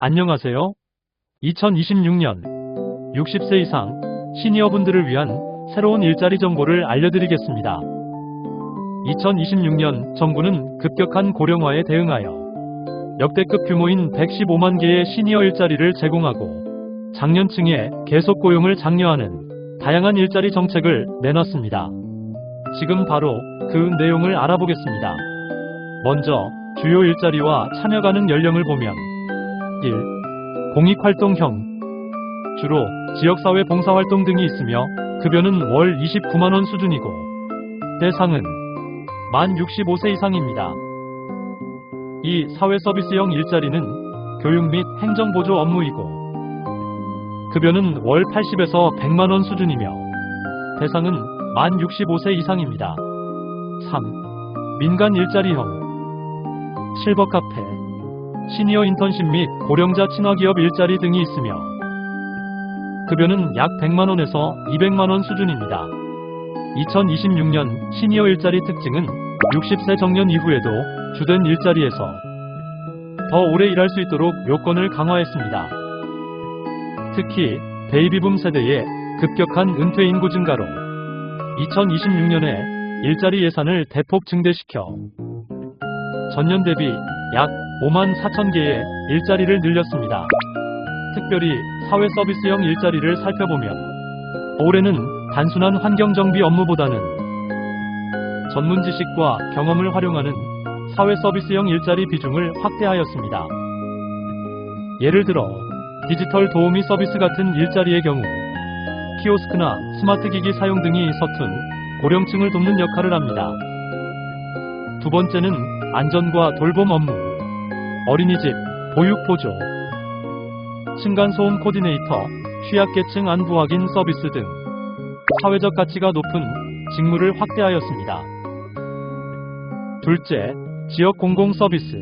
안녕하세요. 2026년 60세 이상 시니어분들을 위한 새로운 일자리 정보를 알려드리겠습니다. 2026년 정부는 급격한 고령화에 대응하여 역대급 규모인 115만 개의 시니어 일자리를 제공하고 장년층의 계속 고용을 장려하는 다양한 일자리 정책을 내놨습니다. 지금 바로 그 내용을 알아보겠습니다. 먼저 주요 일자리와 참여 가능 연령을 보면 1. 공익활동형 주로 지역사회 봉사활동 등이 있으며 급여는 월 29만원 수준이고 대상은 만 65세 이상입니다. 2. 사회서비스형 일자리는 교육 및 행정보조 업무이고 급여는 월 80에서 100만원 수준이며 대상은 만 65세 이상입니다. 3. 민간 일자리형 실버카페, 시니어 인턴십 및 고령자 친화기업 일자리 등이 있으며 급여는 약 100만원에서 200만원 수준입니다. 2026년 시니어 일자리 특징은 60세 정년 이후에도 주된 일자리에서 더 오래 일할 수 있도록 요건을 강화했습니다. 특히 베이비붐 세대의 급격한 은퇴 인구 증가로 2026년에 일자리 예산을 대폭 증대시켜 전년 대비 약 5만 4천 개의 일자리를 늘렸습니다. 특별히 사회서비스형 일자리를 살펴보면 올해는 단순한 환경정비 업무보다는 전문 지식과 경험을 활용하는 사회서비스형 일자리 비중을 확대하였습니다. 예를 들어 디지털 도우미 서비스 같은 일자리의 경우 키오스크나 스마트 기기 사용 등이 서툰 고령층을 돕는 역할을 합니다. 두 번째는 안전과 돌봄 업무, 어린이집, 보육보조, 층간소음 코디네이터, 취약계층 안부 확인 서비스 등 사회적 가치가 높은 직무를 확대하였습니다. 둘째, 지역 공공 서비스.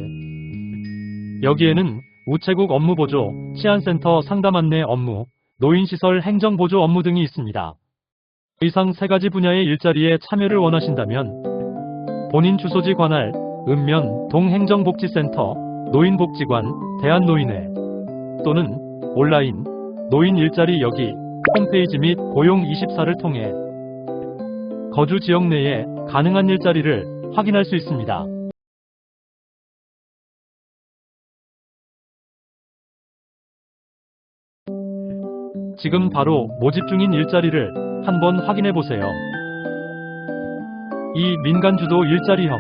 여기에는 우체국 업무보조, 치안센터 상담 안내 업무, 노인시설 행정보조 업무 등이 있습니다. 이상 세 가지 분야의 일자리에 참여를 원하신다면 본인 주소지 관할, 읍면, 동행정복지센터, 노인복지관, 대한노인회 또는 온라인, 노인 일자리 여기 홈페이지 및 고용24를 통해 거주 지역 내에 가능한 일자리를 확인할 수 있습니다. 지금 바로 모집 중인 일자리를 한번 확인해 보세요. 2. 민간주도 일자리형.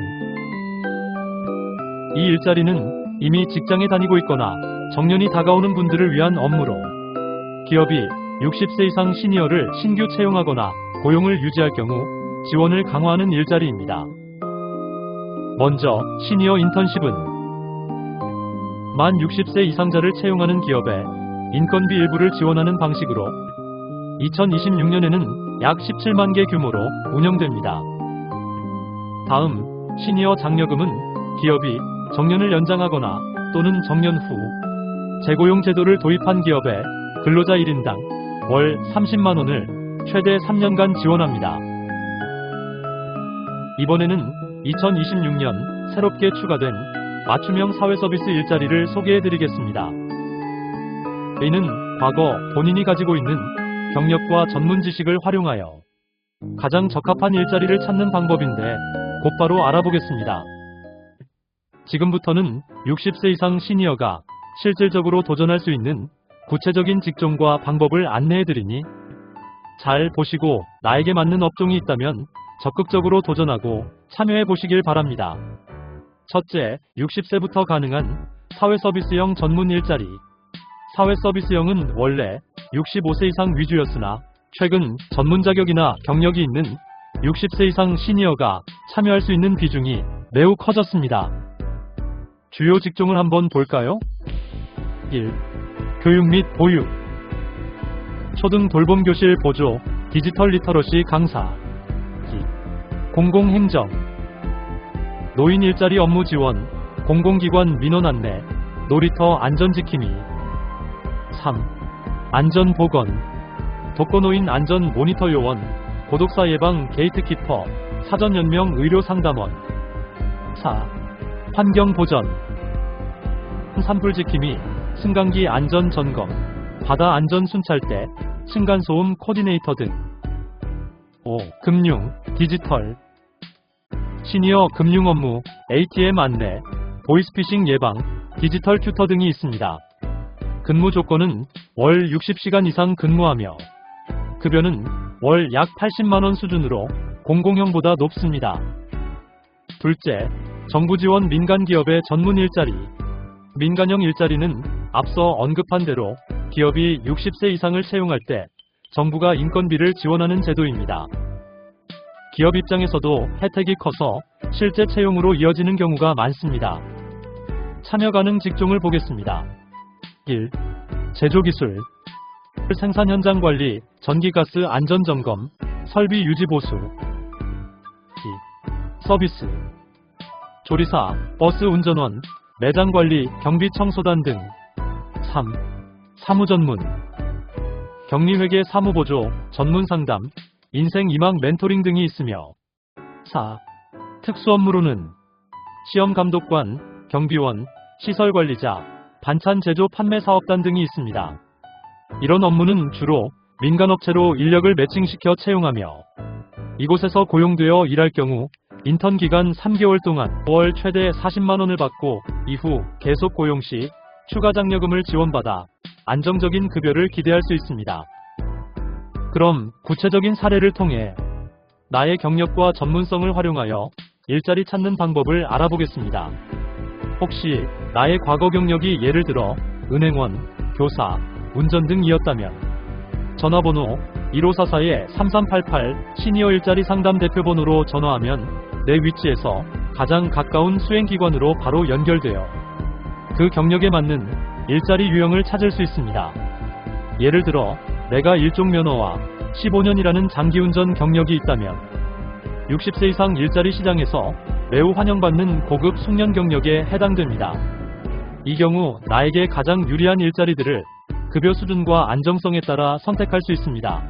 이 일자리는 이미 직장에 다니고 있거나 정년이 다가오는 분들을 위한 업무로 기업이 60세 이상 시니어를 신규 채용하거나 고용을 유지할 경우 지원을 강화하는 일자리입니다. 먼저 시니어 인턴십은 만 60세 이상자를 채용하는 기업에 인건비 일부를 지원하는 방식으로 2026년에는 약 17만 개 규모로 운영됩니다. 다음, 시니어 장려금은 기업이 정년을 연장하거나 또는 정년 후 재고용 제도를 도입한 기업에 근로자 1인당 월 30만원을 최대 3년간 지원합니다. 이번에는 2026년 새롭게 추가된 맞춤형 사회서비스 일자리를 소개해드리겠습니다. 이는 과거 본인이 가지고 있는 경력과 전문 지식을 활용하여 가장 적합한 일자리를 찾는 방법인데 곧바로 알아보겠습니다. 지금부터는 60세 이상 시니어가 실질적으로 도전할 수 있는 구체적인 직종과 방법을 안내해드리니 잘 보시고 나에게 맞는 업종이 있다면 적극적으로 도전하고 참여해보시길 바랍니다. 첫째, 60세부터 가능한 사회서비스형 전문 일자리. 사회서비스형은 원래 65세 이상 위주였으나 최근 전문 자격이나 경력이 있는 60세 이상 시니어가 참여할 수 있는 비중이 매우 커졌습니다. 주요 직종을 한번 볼까요? 1. 교육 및 보육. 초등 돌봄교실 보조, 디지털 리터러시 강사. 2. 공공행정. 노인 일자리 업무 지원, 공공기관 민원 안내, 놀이터 안전지킴이. 3. 안전보건. 독거노인 안전 모니터 요원, 고독사 예방 게이트키퍼, 사전연명 의료상담원. 4. 환경보전. 산불지킴이, 승강기 안전 점검, 바다 안전 순찰대, 층간소음 코디네이터 등. 5. 금융, 디지털. 시니어 금융 업무, ATM 안내, 보이스피싱 예방, 디지털 튜터 등이 있습니다. 근무 조건은 월 60시간 이상 근무하며 급여는 월 약 80만원 수준으로 공공형보다 높습니다. 둘째, 정부 지원 민간기업의 전문 일자리. 민간형 일자리는 앞서 언급한 대로 기업이 60세 이상을 채용할 때 정부가 인건비를 지원하는 제도입니다. 기업 입장에서도 혜택이 커서 실제 채용으로 이어지는 경우가 많습니다. 참여 가능 직종을 보겠습니다. 1. 제조기술. 생산 현장 관리, 전기가스 안전점검, 설비 유지 보수. 2. 서비스. 조리사, 버스 운전원, 매장 관리, 경비 청소단 등. 3. 사무 전문. 격리회계 사무보조, 전문 상담, 인생 희망 멘토링 등이 있으며. 4. 특수 업무로는 시험 감독관, 경비원, 시설 관리자, 반찬 제조 판매 사업단 등이 있습니다. 이런 업무는 주로 민간업체로 인력을 매칭시켜 채용하며 이곳에서 고용되어 일할 경우 인턴 기간 3개월 동안 월 최대 40만원을 받고 이후 계속 고용 시 추가 장려금을 지원받아 안정적인 급여를 기대할 수 있습니다. 그럼 구체적인 사례를 통해 나의 경력과 전문성을 활용하여 일자리 찾는 방법을 알아보겠습니다. 혹시 나의 과거 경력이 예를 들어 은행원, 교사, 운전 등이었다면 전화번호 1544-3388 시니어 일자리 상담 대표번호로 전화하면 내 위치에서 가장 가까운 수행기관으로 바로 연결되어 그 경력에 맞는 일자리 유형을 찾을 수 있습니다. 예를 들어 내가 일종면허와 15년이라는 장기운전 경력이 있다면 60세 이상 일자리 시장에서 매우 환영받는 고급 숙련 경력에 해당됩니다. 이 경우 나에게 가장 유리한 일자리들을 급여 수준과 안정성에 따라 선택할 수 있습니다.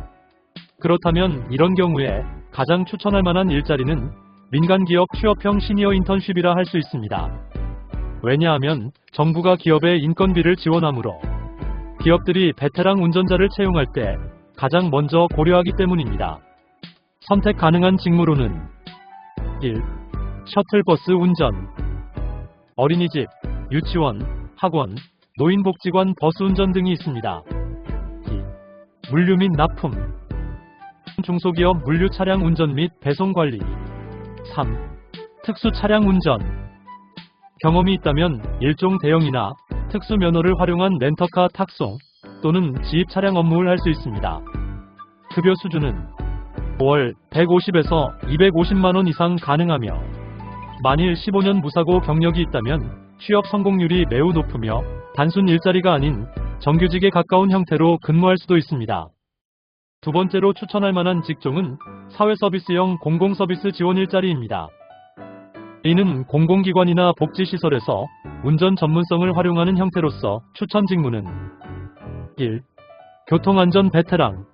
그렇다면 이런 경우에 가장 추천할 만한 일자리는 민간기업 취업형 시니어 인턴십이라 할 수 있습니다. 왜냐하면 정부가 기업의 인건비를 지원하므로 기업들이 베테랑 운전자를 채용할 때 가장 먼저 고려하기 때문입니다. 선택 가능한 직무로는 1. 셔틀버스 운전. 어린이집, 유치원, 학원, 노인복지관 버스 운전 등이 있습니다. 2. 물류 및 납품. 중소기업 물류 차량 운전 및 배송 관리. 3. 특수 차량 운전. 경험이 있다면 일종 대형이나 특수 면허를 활용한 렌터카 탁송 또는 지입 차량 업무를 할 수 있습니다. 급여 수준은 월 150에서 250만원 이상 가능하며 만일 15년 무사고 경력이 있다면 취업 성공률이 매우 높으며 단순 일자리가 아닌 정규직에 가까운 형태로 근무할 수도 있습니다. 두 번째로 추천할 만한 직종은 사회서비스형 공공서비스 지원 일자리입니다. 이는 공공기관이나 복지시설에서 운전 전문성을 활용하는 형태로서 추천 직무는 1. 교통안전 베테랑.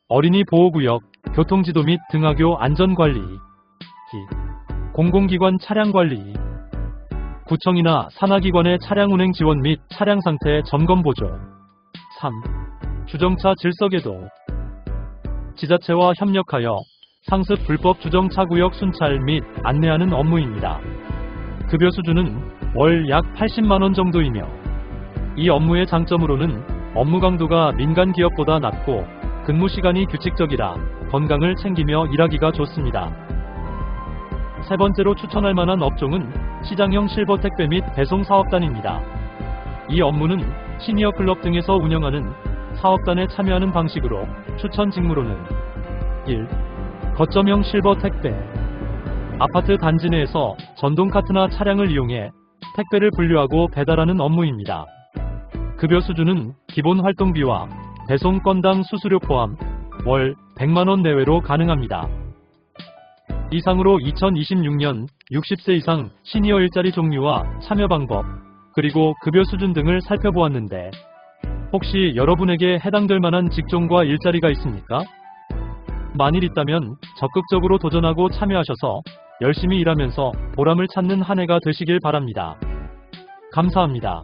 어린이 보호구역, 교통지도 및 등하교 안전관리. 2. 공공기관 차량관리. 구청이나 산하기관의 차량 운행 지원 및 차량 상태 점검 보조. 3. 주정차 질서개도. 지자체와 협력하여 상습 불법 주정차 구역 순찰 및 안내하는 업무입니다. 급여 수준은 월 약 80만원 정도이며 이 업무의 장점으로는 업무 강도가 민간 기업보다 낮고 근무 시간이 규칙적이라 건강을 챙기며 일하기가 좋습니다. 세 번째로 추천할 만한 업종은 시장형 실버 택배 및 배송 사업단입니다. 이 업무는 시니어 클럽 등에서 운영하는 사업단에 참여하는 방식으로 추천 직무로는 1. 거점형 실버 택배. 아파트 단지 내에서 전동 카트나 차량을 이용해 택배를 분류하고 배달하는 업무입니다. 급여 수준은 기본 활동비와 배송 건당 수수료 포함 월 100만원 내외로 가능합니다. 이상으로 2026년 60세 이상 시니어 일자리 종류와 참여 방법, 그리고 급여 수준 등을 살펴보았는데 혹시 여러분에게 해당될 만한 직종과 일자리가 있습니까? 만일 있다면 적극적으로 도전하고 참여하셔서 열심히 일하면서 보람을 찾는 한 해가 되시길 바랍니다. 감사합니다.